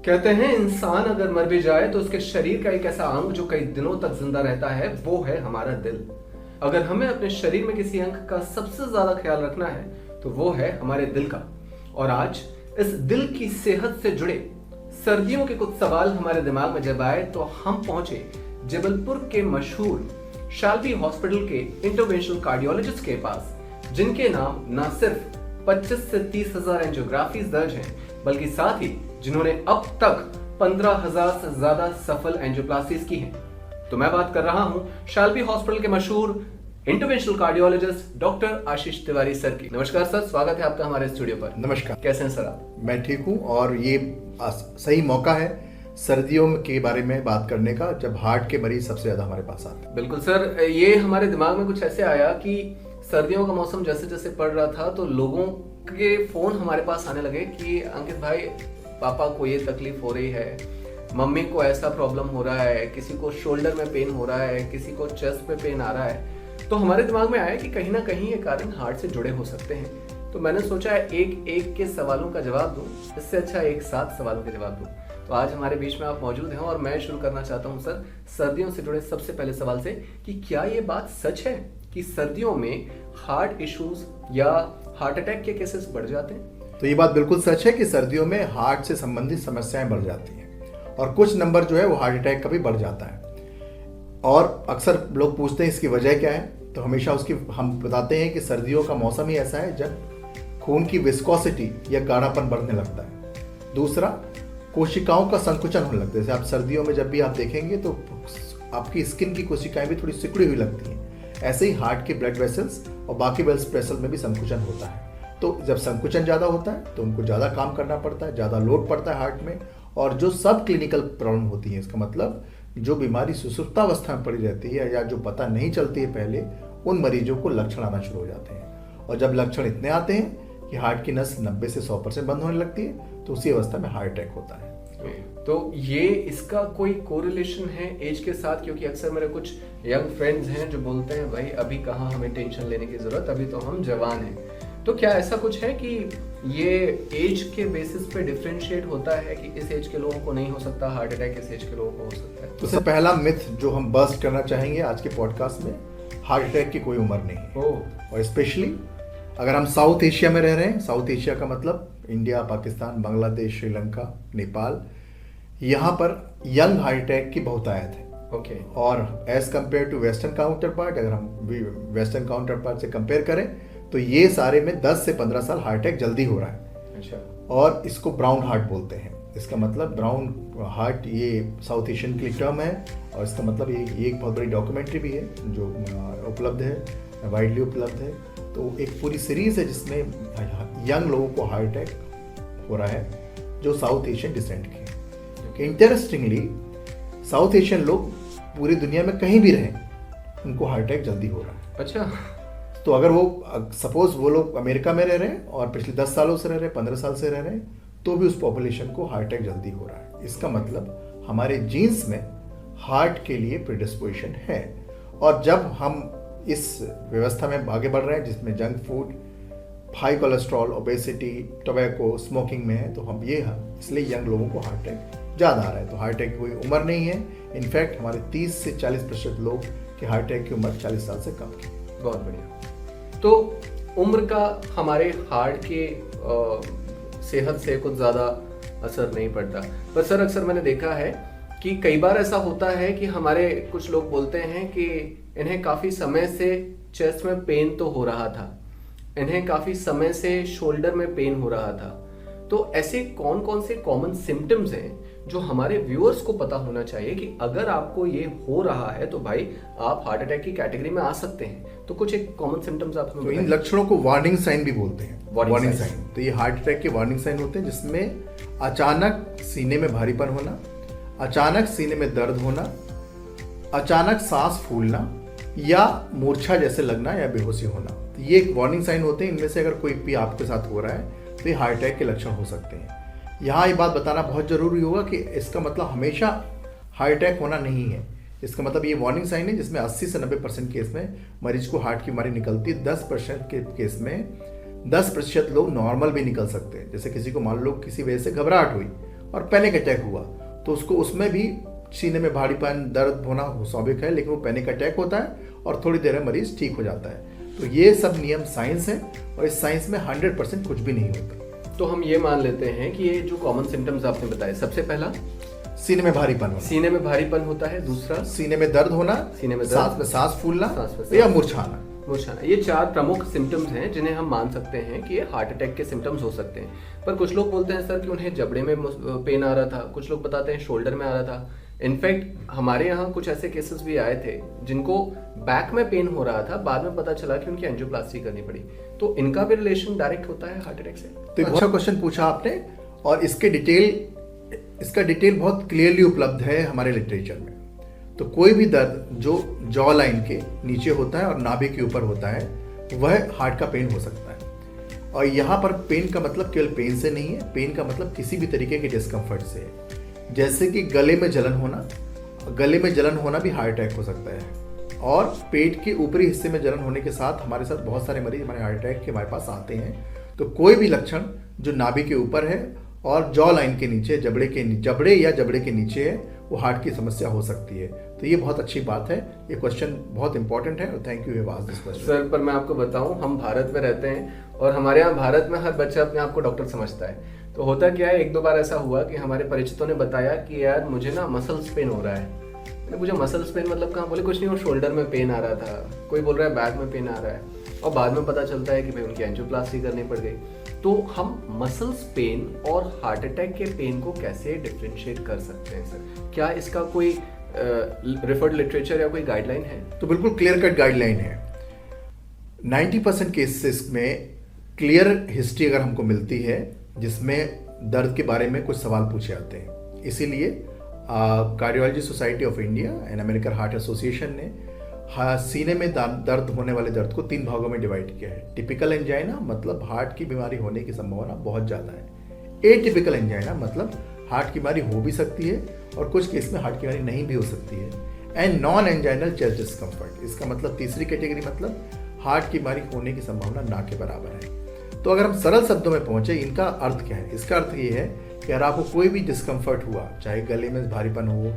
कहते हैं इंसान अगर मर भी जाए तो उसके शरीर का एक ऐसा अंग जो कई दिनों तक जिंदा रहता है वो है हमारा दिल। अगर हमें अपने शरीर में किसी अंग का सबसे ज्यादा ख्याल रखना है तो वो है हमारे दिल का। और आज इस दिल की सेहत से जुड़े सर्दियों के कुछ सवाल हमारे दिमाग में जब आए तो हम पहुंचे जबलपुर के मशहूर शाल्बी हॉस्पिटल के इंटरवेंशनल कार्डियोलॉजिस्ट के पास, जिनके नाम न सिर्फ 25 से 30 हजार एंजियोग्राफीज दर्ज हैं, बल्कि साथ ही जिन्होंने अब तक 15,000 से ज्यादा सफल एंजियोप्लास्टीज की हैं। तो मैं बात कर रहा हूं शाल्बी हॉस्पिटल के मशहूर इंटरवेंशनल कार्डियोलॉजिस्ट डॉक्टर आशीष तिवारी सर की। नमस्कार सर, स्वागत है आपका हमारे स्टूडियो पर। नमस्कार। कैसे हैं सर आप? मैं ठीक हूं और ये सही मौका है सर्दियों के बारे में बात करने का, जब हार्ट के मरीज सबसे ज्यादा हमारे पास आते हैं। बिल्कुल सर, ये हमारे दिमाग में कुछ ऐसे आया कि सर्दियों का मौसम जैसे जैसे पड़ रहा था तो लोगों के फोन हमारे पास आने लगे कि अंकित भाई, पापा को ये तकलीफ हो रही है, मम्मी को ऐसा प्रॉब्लम हो रहा है, किसी को शोल्डर में पेन हो रहा है, किसी को चेस्ट पे पेन आ रहा है। तो हमारे दिमाग में आया कि कहीं ना कहीं ये कारण हार्ट से जुड़े हो सकते हैं। तो मैंने सोचा एक एक के सवालों का जवाब दूं, इससे अच्छा एक साथ सवालों के जवाब दूं। तो आज हमारे बीच में आप मौजूद हैं और मैं शुरू करना चाहता हूं सर सर्दियों से जुड़े सबसे पहले सवाल से कि क्या ये बात सच है कि सर्दियों में हार्ट इश्यूज या हार्ट अटैक के केसेस बढ़ जाते हैं? तो ये बात बिल्कुल सच है कि सर्दियों में हार्ट से संबंधित समस्याएं बढ़ जाती हैं और कुछ नंबर जो है वो हार्ट अटैक का भी बढ़ जाता है। और अक्सर लोग पूछते हैं इसकी वजह क्या है, तो हमेशा उसकी हम बताते हैं कि सर्दियों का मौसम ही ऐसा है जब खून की विस्कोसिटी या गाढ़ापन बढ़ने लगता है। दूसरा, कोशिकाओं का संकुचन होने लगता है। जैसे आप सर्दियों में जब भी आप देखेंगे तो आपकी स्किन की कोशिकाएं भी थोड़ी सिकुड़ी हुई लगती हैं। ऐसे ही हार्ट के ब्लड वेसल्स और बाकी ब्लड वेसल्स में भी संकुचन होता है। तो जब संकुचन ज़्यादा होता है तो उनको ज़्यादा काम करना पड़ता है, ज़्यादा लोड पड़ता है हार्ट में। और जो सब क्लिनिकल प्रॉब्लम होती है, इसका मतलब जो बीमारी सुसुप्तावस्था में पड़ी रहती है या जो पता नहीं चलती है पहले, उन मरीजों को लक्षण आना शुरू हो जाते हैं। और जब लक्षण इतने आते हैं कि हार्ट की नस 90 से 100% बंद होने लगती है तो उसी अवस्था में हार्ट अटैक होता है। तो ये इसका कोई कोरिलेशन है एज के साथ? क्योंकि अक्सर मेरे कुछ यंग फ्रेंड्स हैं जो बोलते हैं भाई अभी कहाँ हमें टेंशन लेने की जरूरत, अभी तो हम जवान हैं। तो क्या ऐसा कुछ है कि ये एज के बेसिस पे डिफरेंशिएट होता है कि इस एज के लोगों को नहीं हो सकता हार्ट अटैक, इस एज के लोगों को हो सकता है? तो सबसे पहला मिथ जो हम बस्ट करना चाहेंगे आज के पॉडकास्ट में, हार्ट अटैक की कोई उम्र नहीं है। और स्पेशली अगर हम साउथ एशिया में रह रहे हैं, साउथ एशिया का मतलब इंडिया, पाकिस्तान, बांग्लादेश, श्रीलंका, नेपाल, यहाँ पर यंग हार्ट अटैक की बहुतायत है। ओके। और as compare to western counterpart, अगर हम वेस्टर्न काउंटर पार्ट से कंपेयर करें तो ये सारे में 10 से 15 साल हार्ट अटैक जल्दी हो रहा है। अच्छा। और इसको ब्राउन हार्ट बोलते हैं। इसका मतलब ब्राउन हार्ट ये साउथ एशियन की टर्म है। और इसका मतलब ये एक बहुत बड़ी डॉक्यूमेंट्री भी है जो उपलब्ध है, वाइडली उपलब्ध है। तो एक पूरी सीरीज है जिसमें यंग लोगों को हार्ट अटैक हो रहा है जो साउथ एशियन डिसेंट के। इंटरेस्टिंगली साउथ एशियन लोग पूरी दुनिया में कहीं भी रहें, उनको हार्ट अटैक जल्दी हो रहा है। अच्छा। तो अगर वो सपोज वो लोग अमेरिका में रह रहे हैं और पिछले 10 सालों से रह रहे हैं, 15 साल से रह रहे हैं, तो भी उस पॉपुलेशन को हार्ट अटैक जल्दी हो रहा है। इसका मतलब हमारे जीन्स में हार्ट के लिए प्रिडिस्पोजिशन है। और जब हम इस व्यवस्था में आगे बढ़ रहे हैं जिसमें junk food, high cholesterol, obesity, tobacco, smoking में है, तो हम ये इसलिए यंग लोगों को हार्ट अटैक ज़्यादा आ रहा है। तो हार्ट अटैक की कोई उम्र नहीं है। इनफैक्ट हमारे 30 से 40% लोग के हार्ट अटैक की उम्र 40 साल से कम की। बहुत बढ़िया। तो उम्र का हमारे हार्ट के सेहत से कुछ ज़्यादा असर नहीं पड़ता। पर सर अक्सर मैंने देखा है कि कई बार ऐसा होता है कि हमारे कुछ लोग बोलते हैं कि इन्हें काफ़ी समय से चेस्ट में पेन तो हो रहा था, इन्हें काफ़ी समय से शोल्डर में पेन हो रहा था। तो ऐसे कौन कौन से कॉमन सिम्टम्स हैं जो हमारे व्यूअर्स को पता होना चाहिए कि अगर आपको ये हो रहा है तो भाई आप हार्ट अटैक की कैटेगरी में आ सकते हैं? तो कुछ एक कॉमन सिम्टम्स आप हमें तो इन लक्षणों को वार्निंग साइन भी बोलते हैं। वार्निंग साइन, तो ये हार्ट अटैक के वार्निंग साइन होते हैं जिसमें अचानक सीने में भारीपन होना, अचानक सीने में दर्द होना, अचानक सांस फूलना या मूर्छा जैसे लगना या बेहोशी होना। तो ये एक वार्निंग साइन होते हैं। इनमें से अगर कोई भी आपके साथ हो रहा है तो ये हार्ट अटैक के लक्षण हो सकते हैं। यहाँ ये बात बताना बहुत जरूरी होगा कि इसका मतलब हमेशा हार्ट अटैक होना नहीं है। इसका मतलब ये वार्निंग साइन है जिसमें 80 से 90% केस में मरीज को हार्ट की बीमारी निकलती है। 10% के केस में 10% लोग नॉर्मल भी निकल सकते हैं। जैसे किसी को मान लो किसी वजह से घबराहट हुई और पैनिक अटैक हुआ तो उसको उसमें भी सीने में भारीपन दर्द होना स्वाभाविक है, लेकिन वो पैनिक अटैक होता है और थोड़ी देर में मरीज ठीक हो जाता है। तो ये सब नियम साइंस है और इस साइंस में 100% कुछ भी नहीं होता। तो हम ये मान लेते हैं कि ये जो कॉमन सिम्टम्स आपने बताए, सबसे पहला सीने में भारीपन होना, सीने में भारीपन होता है, दूसरा सीने में दर्द होना, सीने में सांस फूलना सांस में या मुरझाना। ये 4 प्रमुख सिम्टम्स हैं जिन्हें हम मान सकते हैं कि ये हार्ट अटैक के सिम्टम्स हो सकते हैं। पर कुछ लोग बोलते हैं सर कि उन्हें जबड़े में पेन आ रहा था, कुछ लोग बताते हैं शोल्डर में आ रहा था। इनफैक्ट हमारे यहाँ कुछ ऐसे केसेस भी आए थे जिनको बैक में पेन हो रहा था, बाद में पता चला कि उनकी एंजियोप्लास्टी करनी पड़ी। तो इनका भी रिलेशन डायरेक्ट होता है हार्ट अटैक से? तो अच्छा क्वेश्चन पूछा आपने, और इसका डिटेल बहुत क्लियरली उपलब्ध है हमारे लिटरेचर में। तो कोई भी दर्द जो जॉ लाइन के नीचे होता है और नाभि के ऊपर होता है वह हार्ट का पेन हो सकता है। और यहाँ पर पेन का मतलब केवल पेन से नहीं है, पेन का मतलब किसी भी तरीके के डिस्कम्फर्ट से है। जैसे कि गले में जलन होना भी हार्ट अटैक हो सकता है। और पेट के ऊपरी हिस्से में जलन होने के साथ हमारे साथ बहुत सारे मरीज हमारे हार्ट अटैक के हमारे पास आते हैं। तो कोई भी लक्षण जो नाभि के ऊपर है और जॉ लाइन के नीचे, जबड़े या जबड़े के नीचे है, वो हार्ट की समस्या हो सकती है। तो ये बहुत अच्छी बात है, ये क्वेश्चन बहुत इंपॉर्टेंट है और thank you you asked this question. Sir पर मैं आपको बताऊं, हम भारत में रहते हैं और हमारे यहाँ भारत में हर बच्चा अपने आप को डॉक्टर समझता है। तो होता क्या है, 1-2 बार ऐसा हुआ कि हमारे परिचितों ने बताया कि यार मुझे ना मसल्स पेन हो रहा है। मैंने पूछा मसल्स पेन मतलब कहाँ? बोले कुछ नहीं, वो शोल्डर में पेन आ रहा था, कोई बोल रहा है बैक में पेन आ रहा है, और बाद में पता चलता है कि भाई उनकी एंजियोप्लास्टी करनी पड़ गई। तो हम मसल्स पेन और हार्ट अटैक के पेन को कैसे डिफरेंशिएट कर सकते हैं सर? क्या इसका कोई रेफर्ड लिटरेचर या कोई गाइडलाइन है? तो बिल्कुल क्लियर कट गाइडलाइन है। 90% केसेस में क्लियर हिस्ट्री अगर हमको मिलती है जिसमें दर्द के बारे में कुछ सवाल पूछे जाते हैं। इसीलिए cardiology society of India and American heart association ने सीने में दर्द होने वाले दर्द को 3 भागों में डिवाइड किया है। टिपिकल एंजाइना मतलब हार्ट की बीमारी होने की संभावना बहुत ज़्यादा है। एटिपिकल एंजाइना मतलब हार्ट की बीमारी हो भी सकती है और कुछ केस में हार्ट की बीमारी नहीं भी हो सकती है। And non anginal chest discomfort, इसका मतलब तीसरी कैटेगरी मतलब हार्ट की बीमारी होने की संभावना ना के बराबर है। तो अगर हम सरल शब्दों में पहुंचे, इनका अर्थ क्या है? इसका अर्थ ये है कि अगर आपको कोई भी डिस्कम्फर्ट हुआ, चाहे गले में भारीपन हो,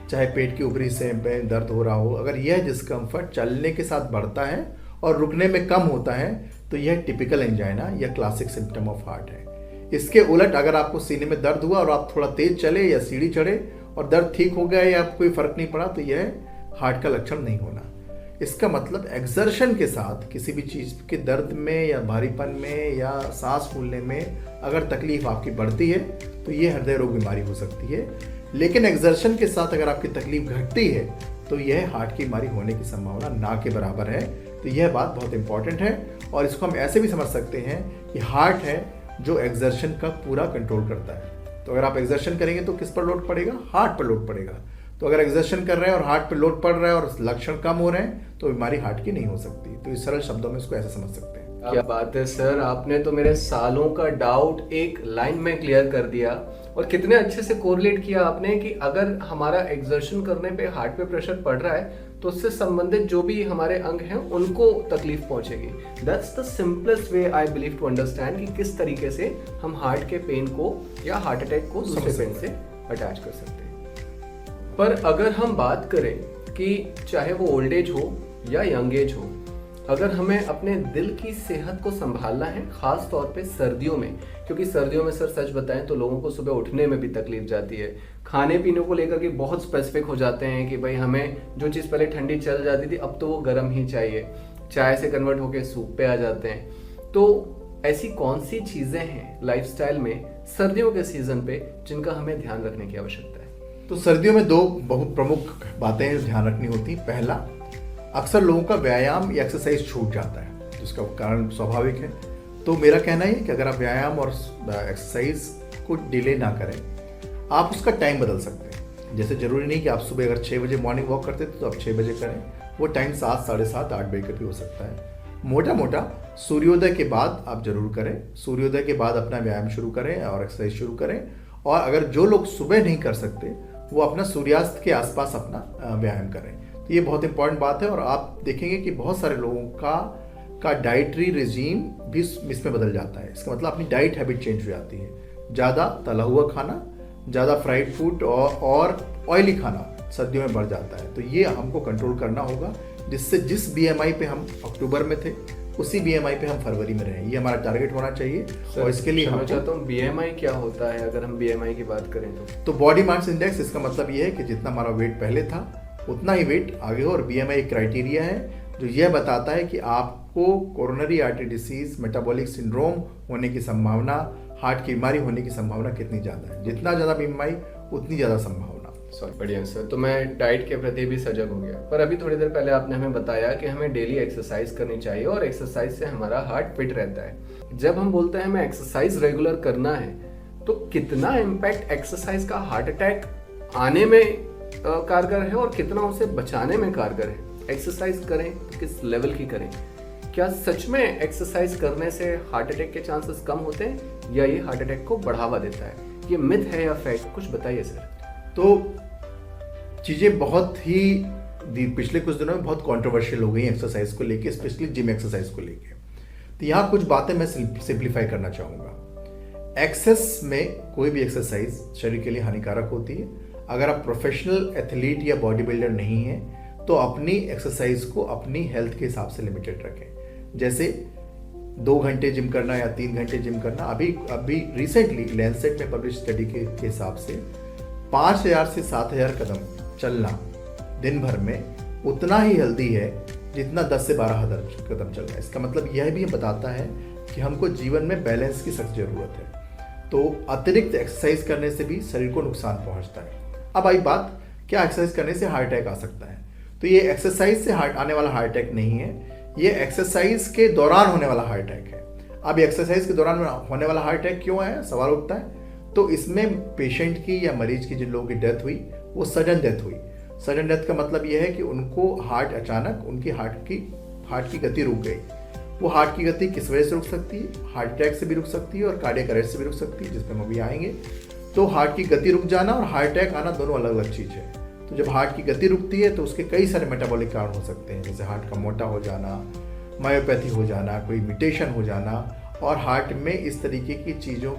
चाहे पेट के ऊपरी हिस्से में दर्द हो रहा हो, अगर यह डिस्कम्फर्ट चलने के साथ बढ़ता है और रुकने में कम होता है तो यह टिपिकल एंजाइना या क्लासिक सिम्टम ऑफ हार्ट है। इसके उलट अगर आपको सीने में दर्द हुआ और आप थोड़ा तेज चले या सीढ़ी चढ़े और दर्द ठीक हो गया या आपको कोई फर्क नहीं पड़ा तो यह हार्ट का लक्षण नहीं होना। इसका मतलब एक्सर्शन के साथ किसी भी चीज़ के दर्द में या भारीपन में या सांस फूलने में अगर तकलीफ आपकी बढ़ती है तो ये हृदय रोग बीमारी हो सकती है। लेकिन एक्सर्शन के साथ अगर आपकी तकलीफ घटती है तो यह हार्ट की बीमारी होने की संभावना ना के बराबर है। तो यह बात बहुत इंपॉर्टेंट है और इसको हम ऐसे भी समझ सकते हैं कि हार्ट है जो एक्सर्शन का पूरा कंट्रोल करता है। तो अगर आप एक्सर्शन करेंगे तो किस पर लोड पड़ेगा? हार्ट पर लोड पड़ेगा। तो अगर एक्सर्शन कर रहे हैं और हार्ट पर लोड पड़ रहा है और लक्षण कम हो रहे हैं तो बीमारी हार्ट की नहीं हो सकती। तो इस सरल शब्दों में इसको ऐसे समझ सकते हैं। क्या बात है सर, आपने तो मेरे सालों का डाउट एक लाइन में क्लियर कर दिया। और कितने अच्छे से कोरिलेट किया आपने कि अगर हमारा एक्सर्शन करने पे हार्ट पे प्रेशर पड़ रहा है तो उससे संबंधित जो भी हमारे अंग हैं उनको तकलीफ पहुंचेगी। That's the simplest way I believe to understand कि किस तरीके से हम हार्ट के पेन को या हार्ट अटैक को दूसरे पेन से अटैच कर सकते हैं। पर अगर हम बात करें कि चाहे वो ओल्ड एज हो या यंग एज हो, अगर हमें अपने दिल की सेहत को संभालना है, खास तौर पे सर्दियों में, क्योंकि सर्दियों में सर सच बताएं तो लोगों को सुबह उठने में भी तकलीफ जाती है। खाने पीने को लेकर के बहुत स्पेसिफिक हो जाते हैं कि भाई हमें जो चीज़ पहले ठंडी चल जाती थी अब तो वो गर्म ही चाहिए, चाय से कन्वर्ट होकर सूप पे आ जाते हैं। तो ऐसी कौन सी चीज़ें हैं लाइफस्टाइल में सर्दियों के सीजन पे जिनका हमें ध्यान रखने की आवश्यकता है? तो सर्दियों में 2 बहुत प्रमुख बातें ध्यान रखनी होती। पहला, अक्सर लोगों का व्यायाम या एक्सरसाइज छूट जाता है जिसका कारण स्वाभाविक है। तो मेरा कहना है कि अगर आप व्यायाम और एक्सरसाइज को डिले ना करें, आप उसका टाइम बदल सकते हैं। जैसे ज़रूरी नहीं कि आप सुबह अगर 6 बजे मॉर्निंग वॉक करते थे तो आप 6 बजे करें, वो टाइम 7, साढ़े 7, 8 बजे का भी हो सकता है। मोटा मोटा सूर्योदय के बाद आप जरूर करें। सूर्योदय के बाद अपना व्यायाम शुरू करें और एक्सरसाइज शुरू करें। और अगर जो लोग सुबह नहीं कर सकते वो अपना सूर्यास्त के आसपास अपना व्यायाम करें। तो ये बहुत इंपॉर्टेंट बात है। और आप देखेंगे कि बहुत सारे लोगों का डाइटरी रिजीम भी इसमें बदल जाता है। इसका मतलब अपनी डाइट हैबिट चेंज हो जाती है। ज़्यादा तला हुआ खाना, ज़्यादा फ्राइड फूड और ऑयली खाना सर्दियों में बढ़ जाता है। तो ये हमको कंट्रोल करना होगा, जिससे जिस BMI पे हम अक्टूबर में थे उसी BMI पे हम फरवरी में रहें। ये हमारा टारगेट होना चाहिए। और इसके लिए मैं चाहता हूँ, BMI क्या होता है अगर हम BMI की बात करें तो बॉडी मास इंडेक्स, इसका मतलब ये है कि जितना हमारा वेट पहले था उतना ही वेट आगे हो। और BMI एक क्राइटेरिया है जो यह बताता है कि आपको coronary artery disease, metabolic syndrome होने की संभावना, हार्ट की बीमारी होने की संभावना कितनी ज़्यादा है। जितना ज़्यादा BMI उतनी ज़्यादा संभावना। बढ़िया सर, तो मैं डाइट के प्रति भी सजग हो गया। पर अभी थोड़ी देर पहले आपने हमें बताया कि हमें डेली एक्सरसाइज करनी चाहिए और एक्सरसाइज से हमारा हार्ट फिट रहता है। जब हम बोलते हैं हमें एक्सरसाइज रेगुलर करना है, तो कितना इम्पैक्ट एक्सरसाइज का हार्ट अटैक आने में कारगर है और कितना उसे बचाने में कारगर है? एक्सरसाइज करें तो किस लेवल की करें? क्या सच में एक्सरसाइज करने से हार्ट अटैक के चांसेस कम होते हैं या ये हार्ट अटैक को बढ़ावा देता है? ये मिथ है या फैक्ट, कुछ बताइए सर। तो चीज़ें बहुत ही पिछले कुछ दिनों में बहुत कंट्रोवर्शियल हो गई एक्सरसाइज को लेके, स्पेशली जिम एक्सरसाइज को लेके। तो यहाँ कुछ बातें मैं सिंप्लीफाई करना चाहूँगा। एक्सेस में कोई भी एक्सरसाइज शरीर के लिए हानिकारक होती है। अगर आप प्रोफेशनल एथलीट या बॉडी बिल्डर नहीं हैं तो अपनी एक्सरसाइज को अपनी हेल्थ के हिसाब से लिमिटेड रखें। जैसे 2 घंटे जिम करना या 3 घंटे जिम करना। अभी रिसेंटली लैंसेट में पब्लिश स्टडी के हिसाब से 5000 से 7000 कदम चलना दिन भर में उतना ही हेल्दी है जितना 10 से 12,000 कदम चलना है। इसका मतलब यह भी बताता है कि हमको जीवन में बैलेंस की सख्त जरूरत है। तो अतिरिक्त एक्सरसाइज करने से भी शरीर को नुकसान पहुंचता है। अब आई बात, क्या एक्सरसाइज करने से हार्ट अटैक आ सकता है? तो ये एक्सरसाइज से आने वाला हार्ट अटैक नहीं है, ये एक्सरसाइज के दौरान होने वाला हार्ट अटैक है। अब एक्सरसाइज के दौरान होने वाला हार्ट अटैक क्यों है, सवाल उठता है। तो इसमें पेशेंट की या मरीज की, जिन लोगों की डेथ हुई वो सडन डेथ हुई। सडन डेथ का मतलब यह है कि उनको हार्ट अचानक, उनकी हार्ट की गति रुक गई। वो हार्ट की गति किस वजह से रुक सकती है? हार्ट अटैक से भी रुक सकती है और कार्डियक अरेस्ट से भी रुक सकती है, जिसमें हम अभी आएंगे। तो हार्ट की गति रुक जाना और हार्ट अटैक आना दोनों अलग अलग चीज़ है। तो जब हार्ट की गति रुकती है तो उसके कई सारे मेटाबॉलिक कारण हो सकते हैं, जैसे हार्ट का मोटा हो जाना, मायोपैथी हो जाना, कोई म्यूटेशन हो जाना, और हार्ट में इस तरीके की चीज़ों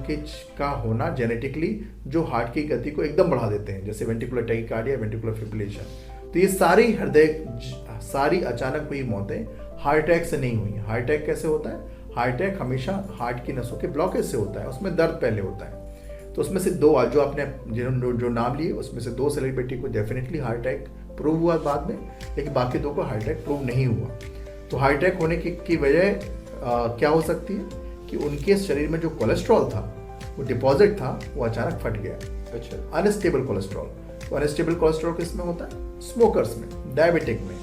का होना जेनेटिकली जो हार्ट की गति को एकदम बढ़ा देते हैं, जैसे वेंट्रिकुलर टैकीकार्डिया, वेंट्रिकुलर फिब्रिलेशन। तो ये सारी अचानक हुई मौतें हार्ट अटैक से नहीं हुई। हार्ट अटैक कैसे होता है? हार्ट अटैक हमेशा हार्ट की नसों के ब्लॉकेज से होता है, उसमें दर्द पहले होता है। तो उसमें से जो आपने जो नाम लिए उसमें से 2 सेलिब्रिटी को डेफिनेटली हार्ट अटैक प्रूव हुआ बाद में, लेकिन बाकी 2 को हार्ट अटैक प्रूव नहीं हुआ। तो हार्ट अटैक होने की वजह क्या हो सकती है कि उनके शरीर में जो कोलेस्ट्रॉल था, वो डिपॉजिट था, वो अचानक फट गया। अच्छा, अनस्टेबल कोलेस्ट्रॉल। तो अनस्टेबल कोलेस्ट्रॉल किस में होता है? स्मोकर्स में, डायबिटिक में,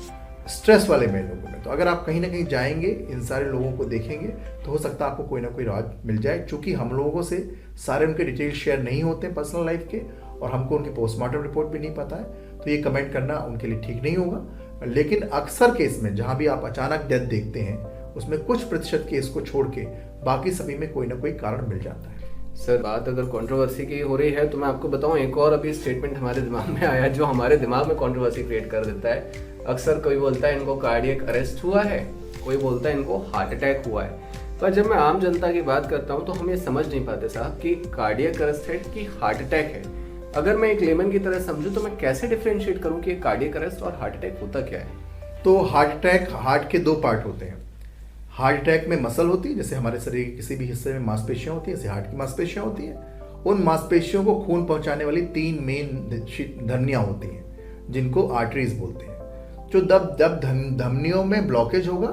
स्ट्रेस वाले में लोगों में। तो अगर आप कहीं ना कहीं जाएंगे, इन सारे लोगों को देखेंगे, तो हो सकता है आपको कोई ना कोई राज मिल जाए। चूंकि हम लोगों से सारे उनके डिटेल शेयर नहीं होते पर्सनल लाइफ के, और हमको उनकी पोस्टमार्टम रिपोर्ट भी नहीं पता है, तो ये कमेंट करना उनके लिए ठीक नहीं होगा। लेकिन अक्सर केस में जहाँ भी आप अचानक डेथ देखते हैं, उसमें कुछ प्रतिशत केस को छोड़ के बाकी सभी में कोई ना कोई कारण मिल जाता है। सर, बात अगर कंट्रोवर्सी की हो रही है तो मैं आपको बताऊं, एक और अभी स्टेटमेंट हमारे दिमाग में आया जो हमारे दिमाग में कंट्रोवर्सी क्रिएट कर देता है। अक्सर कोई बोलता है इनको कार्डियक अरेस्ट हुआ है, कोई बोलता है इनको हार्ट अटैक हुआ है। पर जब मैं आम जनता की बात करता हूं तो हम ये समझ नहीं पाते साहब कि कार्डियक अरेस्ट है कि हार्ट अटैक है। अगर मैं एक लेमन की तरह समझूं तो मैं कैसे डिफरेंशिएट करूं कि कार्डियक अरेस्ट और हार्ट अटैक होता क्या है? तो हार्ट अटैक, हार्ट के 2 पार्ट होते हैं। हार्ट अटैक में मसल होती है, जैसे हमारे शरीर के किसी भी हिस्से में मांसपेशियां होती हैं, जैसे हार्ट की मांसपेशियां होती हैं। उन मांसपेशियों को खून पहुंचाने वाली 3 मेन धमनियां होती हैं, जिनको आर्टरीज बोलते हैं। जो जब धमनियों में ब्लॉकेज होगा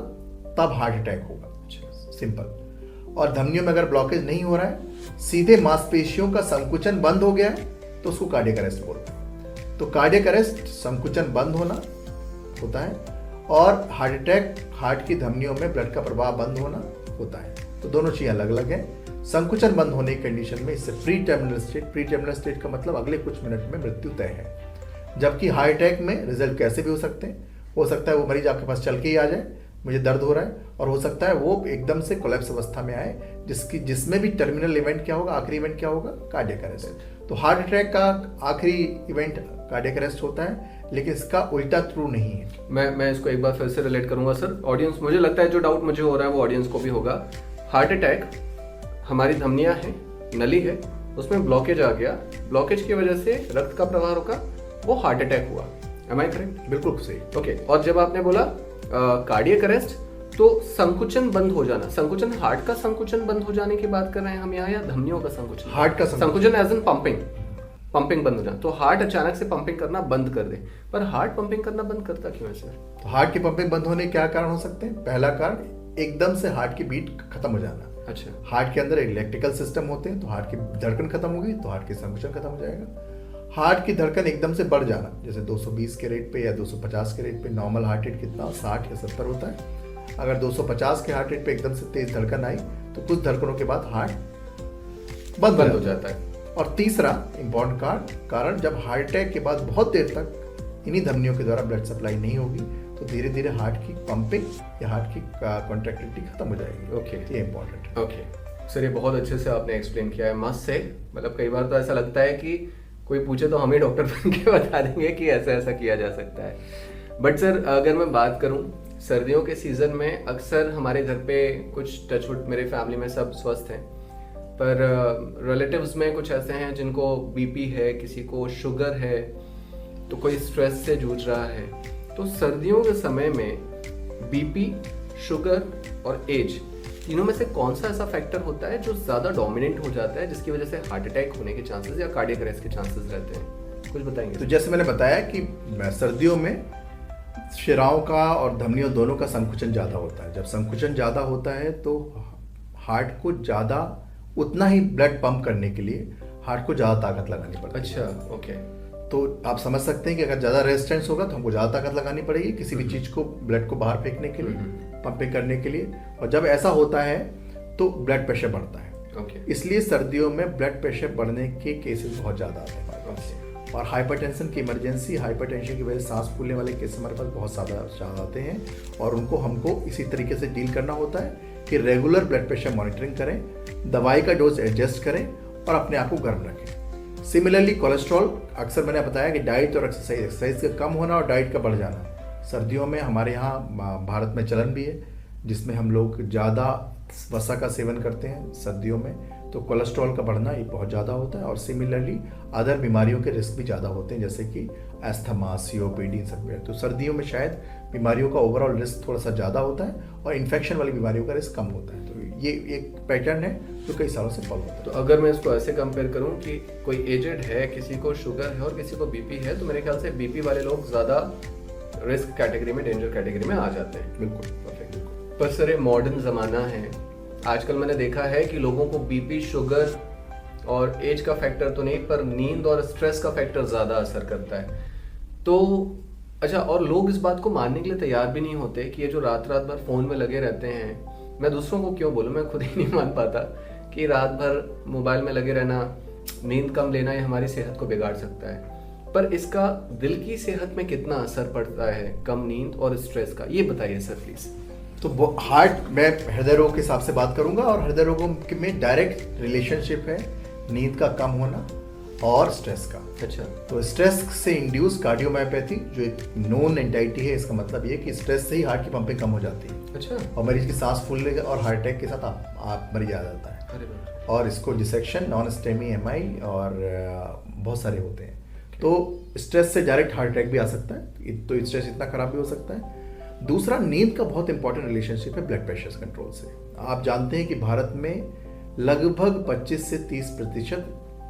तब हार्ट अटैक होगा, सिंपल। और धमनियों में अगर ब्लॉकेज नहीं हो रहा है, सीधे मांसपेशियों का संकुचन बंद हो गया है, तो उसको कार्डियक अरेस्ट बोलते हैं। तो कार्डियक अरेस्ट संकुचन बंद होना होता है, और हार्ट अटैक हार्ट की धमनियों में ब्लड का प्रवाह बंद होना होता है। तो दोनों चीज़ें अलग अलग हैं। संकुचन बंद होने की कंडीशन में इससे प्री टर्मिनल स्टेट का मतलब अगले कुछ मिनट में मृत्यु तय है। जबकि हार्ट अटैक में रिजल्ट कैसे भी हो सकते हैं। हो सकता है वो मरीज आपके पास चल के ही आ जाए, मुझे दर्द हो रहा है, और हो सकता है वो एकदम से कोलैप्स अवस्था में आए, जिसमें भी टर्मिनल इवेंट क्या होगा, आखिरी इवेंट क्या होगा, कार्डियक अरेस्ट। तो हार्ट अटैक का आखिरी इवेंट कार्डियक अरेस्ट होता है, लेकिन इसका उल्टा ट्रू नहीं है। मैं इसको एक बार फिर से रिलेट करूंगा सर। ऑडियंस, मुझे लगता है जो डाउट मुझे हो रहा है वो ऑडियंस को भी होगा। हार्ट अटैक, हमारी धमनियां हैं, नली है, उसमें ब्लॉकेज आ गया, ब्लॉकेज की वजह से रक्त का प्रवाह रुका, वो हार्ट अटैक हुआ। Am I correct? बिल्कुल सही। ओके। और जब आपने बोला कार्डियक अरेस्ट, तो संकुचन बंद हो जाना, संकुचन हार्ट का संकुचन बंद हो जाने की बात कर रहे हैं हम यहाँ, या धमनियों का संकुचन? हार्ट का संकुचन एज इन पंपिंग बंद हो जाना। तो हार्ट अचानक से पंपिंग करना बंद कर दे, पर हार्ट पंपिंग करना बंद करता क्यों है सर? तो हार्ट की पंपिंग बंद होने के क्या कारण हो सकते हैं? पहला कारण एकदम से हार्ट की बीट खत्म हो जाना। अच्छा। हार्ट के अंदर इलेक्ट्रिकल सिस्टम होते हैं, तो हार्ट की धड़कन खत्म होगी तो हार्ट की संकुचन खत्म हो जाएगा। हार्ट की धड़कन एकदम से बढ़ जाना, जैसे 220 के रेट पे या 250 के रेट पे, नॉर्मल हार्ट रेट कितना 60 या 70 होता है। अगर 250 के हार्ट रेट पे एकदम से तेज धड़कन आई तो कुछ धड़कनों के बाद हार्ट बंद हो जाता है। और तीसरा इंपॉर्टेंट कारण, जब हार्ट अटैक के बाद बहुत देर तक इन्हीं धमनियों के द्वारा ब्लड सप्लाई नहीं होगी तो धीरे धीरे हार्ट की पंपिंग या हार्ट की कॉन्ट्रैक्टिलिटी खत्म हो जाएगी। ओके, ये इंपॉर्टेंट है। ओके सर, ये बहुत अच्छे से आपने एक्सप्लेन किया है, मस्त से। मतलब कई बार तो ऐसा लगता है कि कोई पूछे तो हम ही डॉक्टर बन के बता देंगे कि ऐसा ऐसा किया जा सकता है। बट सर, अगर मैं बात करूं, सर्दियों के सीजन में अक्सर हमारे घर पे कुछ, टचवुड मेरे फैमिली में सब स्वस्थ हैं, पर रिलेटिव्स में कुछ ऐसे हैं जिनको बीपी है, किसी को शुगर है, तो कोई स्ट्रेस से जूझ रहा है। तो सर्दियों के समय में बीपी, शुगर और एज, तीनों में से कौन सा ऐसा फैक्टर होता है जो ज्यादा डोमिनेंट हो जाता है, जिसकी वजह से हार्ट अटैक होने के चांसेस या कार्डियक अरेस्ट के चांसेस रहते हैं? कुछ बताएंगे? तो जैसे मैंने बताया कि सर्दियों में शिराओं का और धमनियों दोनों का संकुचन ज़्यादा होता है। जब संकुचन ज़्यादा होता है तो हार्ट को ज़्यादा, उतना ही ब्लड पंप करने के लिए हार्ट को ज़्यादा ताकत लगानी पड़ती है। अच्छा, ओके। तो आप समझ सकते हैं कि अगर ज़्यादा रेजिस्टेंस होगा तो हमको ज़्यादा ताकत लगानी पड़ेगी किसी भी चीज़ को, ब्लड को बाहर फेंकने के लिए, पंपिंग करने के लिए। और जब ऐसा होता है तो ब्लड प्रेशर बढ़ता है। ओके। इसलिए सर्दियों में ब्लड प्रेशर बढ़ने के केसेस बहुत ज़्यादा आते हैं हमारे पास। और हाइपरटेंशन की इमरजेंसी, हाइपरटेंशन की वजह से सांस फूलने वाले केस हमारे पास बहुत ज़्यादा आते हैं, और उनको हमको इसी तरीके से डील करना होता है कि रेगुलर ब्लड प्रेशर मॉनिटरिंग करें, दवाई का डोज एडजस्ट करें और अपने आप को गर्म रखें। सिमिलरली कोलेस्ट्रॉल, अक्सर मैंने बताया कि डाइट और एक्सरसाइज का कम होना और डाइट का बढ़ जाना सर्दियों में हमारे यहाँ भारत में चलन भी है, जिसमें हम लोग ज़्यादा वसा का सेवन करते हैं सर्दियों में, तो कोलेस्ट्रॉल का बढ़ना ये बहुत ज़्यादा होता है। और सिमिलरली अदर बीमारियों के रिस्क भी ज़्यादा होते हैं, जैसे कि एस्थमा, सीओपीडी, सब में। तो सर्दियों में शायद बीमारियों का ओवरऑल रिस्क थोड़ा सा ज़्यादा होता है और इन्फेक्शन वाली बीमारियों का रिस्क कम होता है। तो ये एक पैटर्न है जो कई सालों से फॉलो होता है। तो अगर मैं इसको ऐसे कंपेयर करूं कि कोई एजेड है, किसी को शुगर है और किसी को बीपी है, तो मेरे ख्याल से बीपी वाले लोग ज़्यादा रिस्क कैटेगरी में, डेंजर कैटेगरी में आ जाते हैं। बिल्कुल, परफेक्ट। पर सर, ये मॉडर्न ज़माना है, आजकल मैंने देखा है कि लोगों को बीपी, शुगर और एज का फैक्टर तो नहीं, पर नींद और स्ट्रेस का फैक्टर ज़्यादा असर करता है। तो अच्छा, और लोग इस बात को मानने के लिए तैयार भी नहीं होते कि ये जो रात रात भर फ़ोन में लगे रहते हैं, मैं दूसरों को क्यों बोलूँ, मैं खुद ही नहीं मान पाता कि रात भर मोबाइल में लगे रहना, नींद कम लेना, ये हमारी सेहत को बिगाड़ सकता है। पर इसका दिल की सेहत में कितना असर पड़ता है, कम नींद और स्ट्रेस का, ये बताइए सर प्लीज़। तो हार्ट, मैं हृदय रोग के हिसाब से बात करूंगा, और हृदय रोगों में डायरेक्ट रिलेशनशिप है नींद का कम होना और स्ट्रेस का। अच्छा। तो स्ट्रेस से इंड्यूस कार्डियोमायोपैथी जो एक नोन एंटाइटी है, इसका मतलब ये कि स्ट्रेस से ही हार्ट की पंपिंग कम हो जाती है। अच्छा। और मरीज की सांस फूलने और हार्ट अटैक के साथ आप मरीज आ जाता है। अरे। और इसको डिसेक्शन, नॉन स्टेमी एमआई और बहुत सारे होते हैं। तो स्ट्रेस से डायरेक्ट हार्ट अटैक भी आ सकता है, तो स्ट्रेस इतना खराब भी हो सकता है। दूसरा, नींद का बहुत इंपॉर्टेंट रिलेशनशिप है ब्लड प्रेशर कंट्रोल से। आप जानते हैं कि भारत में लगभग 25 से 30%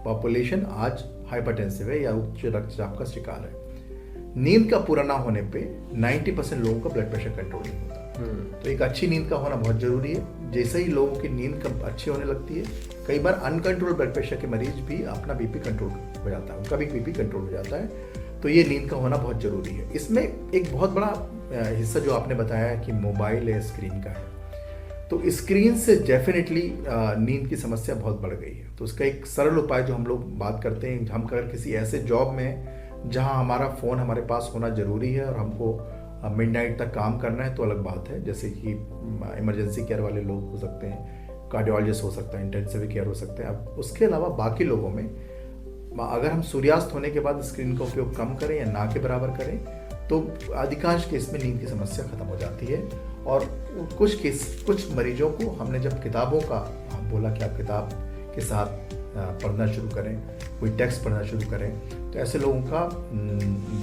पॉपुलेशन आज हाइपरटेंसिव है या उच्च रक्तचाप का शिकार है। नींद का पूरा ना होने पे 90% लोगों का ब्लड प्रेशर कंट्रोल नहीं होता। तो एक अच्छी नींद का होना बहुत जरूरी है। जैसे ही लोगों की नींद कम अच्छी होने लगती है, कई बार अनकंट्रोल ब्लड प्रेशर के मरीज भी अपना बीपी कंट्रोल हो जाता है, उनका भी बीपी कंट्रोल हो जाता है। तो ये नींद का होना बहुत जरूरी है। इसमें एक बहुत बड़ा हिस्सा जो आपने बताया कि मोबाइल या स्क्रीन का है, तो स्क्रीन से डेफिनेटली नींद की समस्या बहुत बढ़ गई है। तो उसका एक सरल उपाय जो हम लोग बात करते हैं, हम अगर किसी ऐसे जॉब में जहां हमारा फ़ोन हमारे पास होना ज़रूरी है और हमको मिडनाइट तक काम करना है, तो अलग बात है। जैसे कि इमरजेंसी केयर वाले लोग हो सकते हैं, कार्डियोलॉजिस्ट हो सकता है, इंटेंसिव केयर हो सकते हैं। अब उसके अलावा बाकी लोगों में अगर हम सूर्यास्त होने के बाद स्क्रीन का उपयोग कम करें या ना के बराबर करें, तो अधिकांश केस में नींद की समस्या खत्म हो जाती है। और कुछ मरीजों को हमने जब किताबों का बोला कि आप किताब के साथ पढ़ना शुरू करें, कोई टेक्स्ट पढ़ना शुरू करें, तो ऐसे लोगों का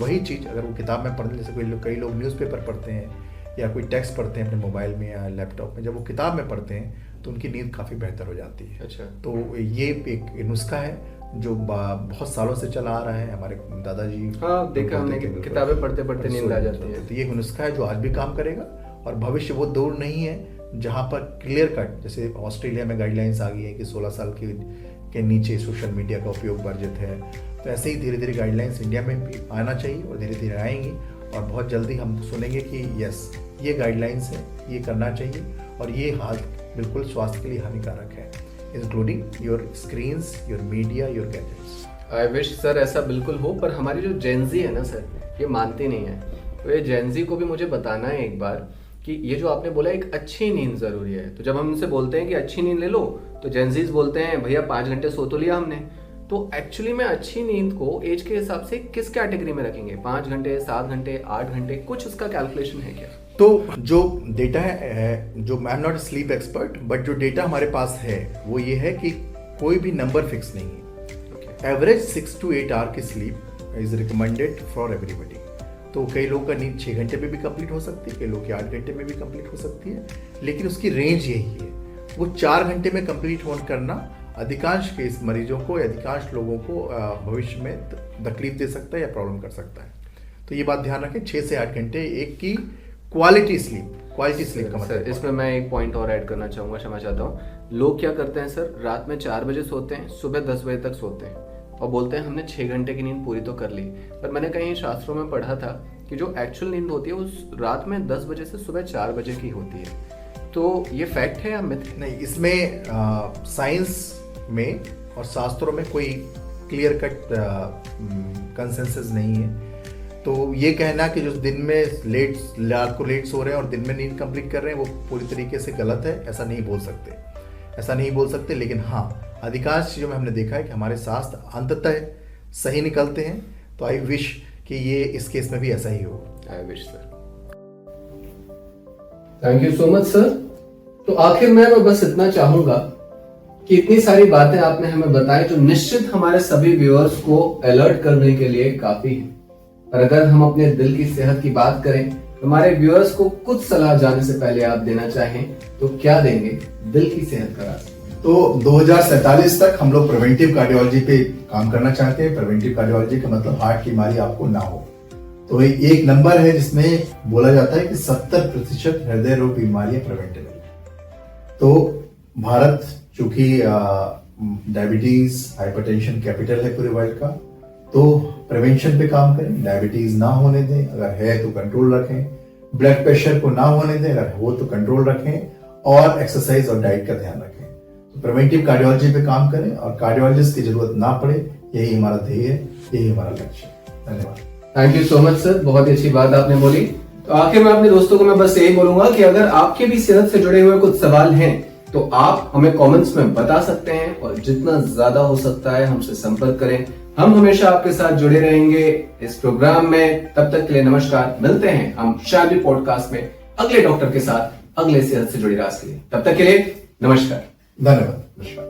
वही चीज़ अगर वो किताब में पढ़ने, जैसे कई लोग न्यूज़पेपर पढ़ते हैं या कोई टेक्स्ट पढ़ते हैं अपने मोबाइल में या लैपटॉप में, जब वो किताब में पढ़ते हैं तो उनकी नींद काफ़ी बेहतर हो जाती है। अच्छा। तो ये एक नुस्खा है जो बहुत सालों से चला आ रहा है। हमारे दादाजी, हाँ देखा हमने, किताबें पढ़ते पढ़ते नींद आ जाती है। तो ये नुस्खा है जो आज भी काम करेगा और भविष्य वो दूर नहीं है जहाँ पर क्लियर कट, जैसे ऑस्ट्रेलिया में गाइडलाइंस आ गई है कि 16 साल के नीचे सोशल मीडिया का उपयोग वर्जित है, तो ऐसे ही धीरे धीरे गाइडलाइंस इंडिया में भी आना चाहिए और धीरे धीरे आएंगी और बहुत जल्दी हम सुनेंगे कि यस ये गाइडलाइंस है, ये करना चाहिए और ये बिल्कुल स्वास्थ्य के लिए हानिकारक है, including your screens, your media, your gadgets. I wish sir ऐसा बिल्कुल हो, पर हमारी जो जेनजी है ना सर, ये मानती नहीं है। तो ये जेनजी को भी मुझे बताना है एक बार कि ये जो आपने बोला एक अच्छी नींद जरूरी है, तो जब हम उनसे बोलते हैं कि अच्छी नींद ले लो तो जेनजीज बोलते हैं भैया 5 घंटे सो तो लिया हमने। तो एक्चुअली में अच्छी नींद को एज के हिसाब से किस कैटेगरी में रखेंगे? 5 घंटे, 7 घंटे, 8 घंटे, कुछ उसका कैलकुलेशन है क्या? तो जो डेटा है, जो I am not sleep expert, but जो डेटा हमारे पास है वो ये है कि कोई भी नंबर फिक्स नहीं है। एवरेज 6 to 8 आवर की sleep is recommended for everybody. तो कई लोगों का नींद 6 घंटे में भी कंप्लीट हो सकती है, कई लोग की 8 घंटे में भी कंप्लीट हो सकती है, लेकिन उसकी रेंज यही है। वो 4 घंटे में कंप्लीट करना अधिकांश केस मरीजों को, अधिकांश लोगों को भविष्य में तकलीफ दे सकता है या प्रॉब्लम कर सकता है। तो ये बात ध्यान रखें, 6 से 8 घंटे एक की क्वालिटी स्लीप का मतलब। इसमें मैं एक पॉइंट और ऐड करना चाहूँगा, क्षमा चाहता हूँ। लोग क्या करते हैं सर, रात में 4 बजे सोते हैं, सुबह 10 बजे तक सोते हैं और बोलते हैं हमने 6 घंटे की नींद पूरी तो कर ली। पर मैंने कहीं शास्त्रों में पढ़ा था कि जो एक्चुअल नींद होती है उस रात में 10 बजे से सुबह 4 बजे की होती है। तो ये फैक्ट है या मिथ है? नहीं, इसमें साइंस में और शास्त्रों में कोई क्लियर कट कंसेंसस नहीं है। तो ये कहना कि जो दिन में रात को लेट सो रहे हैं और दिन में नींद कंप्लीट कर रहे हैं वो पूरी तरीके से गलत है, ऐसा नहीं बोल सकते। लेकिन हाँ, अधिकांश चीज़ों में हमने देखा है कि हमारे शास्त्र अंततः सही निकलते हैं। तो आई विश कि ये इस केस में भी ऐसा ही हो। I wish sir. Thank you so much sir. तो आखिर में मैं बस इतना चाहूंगा कि इतनी सारी बातें आपने हमें बताई जो निश्चित हमारे सभी व्यूअर्स को अलर्ट करने के लिए काफी है। पर अगर हम अपने दिल की सेहत की बात करें, हमारे व्यूअर्स को कुछ सलाह जाने से पहले आप देना चाहें तो क्या देंगे दिल की सेहत का रास्ता? तो 2047 तक हम लोग प्रिवेंटिव कार्डियोलॉजी पे काम करना चाहते हैं। प्रिवेंटिव कार्डियोलॉजी का मतलब हार्ट की बीमारी आपको ना हो। तो एक नंबर है जिसमें बोला जाता है कि 70% हृदय रोग बीमारियां प्रिवेंटेबल। तो भारत चूंकि डायबिटीज, हाइपरटेंशन कैपिटल है पूरे वर्ल्ड का, तो प्रिवेंशन पे काम करें, डायबिटीज ना होने दें, अगर है तो कंट्रोल रखें, ब्लड प्रेशर को ना होने दें, अगर हो तो कंट्रोल रखें, और एक्सरसाइज और डाइट का ध्यान रखें। तो प्रिवेंटिव कार्डियोलॉजी पे काम करें और कार्डियोलॉजिस्ट की जरूरत ना पड़े, यही हमारा ध्येय है, यही हमारा लक्ष्य है। धन्यवाद। Thank you so much sir, बहुत ही अच्छी बात आपने बोली। तो आखिर में अपने दोस्तों को मैं बस यही बोलूंगा कि अगर आपके भी सेहत से जुड़े हुए कुछ सवाल हैं तो आप हमें कमेंट्स में बता सकते हैं और जितना ज्यादा हो सकता है हमसे संपर्क करें। हम हमेशा आपके साथ जुड़े रहेंगे इस प्रोग्राम में। तब तक के लिए नमस्कार, मिलते हैं हम शादी पॉडकास्ट में अगले डॉक्टर के साथ अगले सेहत से जुड़ी राज के लिए। तब तक के लिए नमस्कार, धन्यवाद, नमस्कार।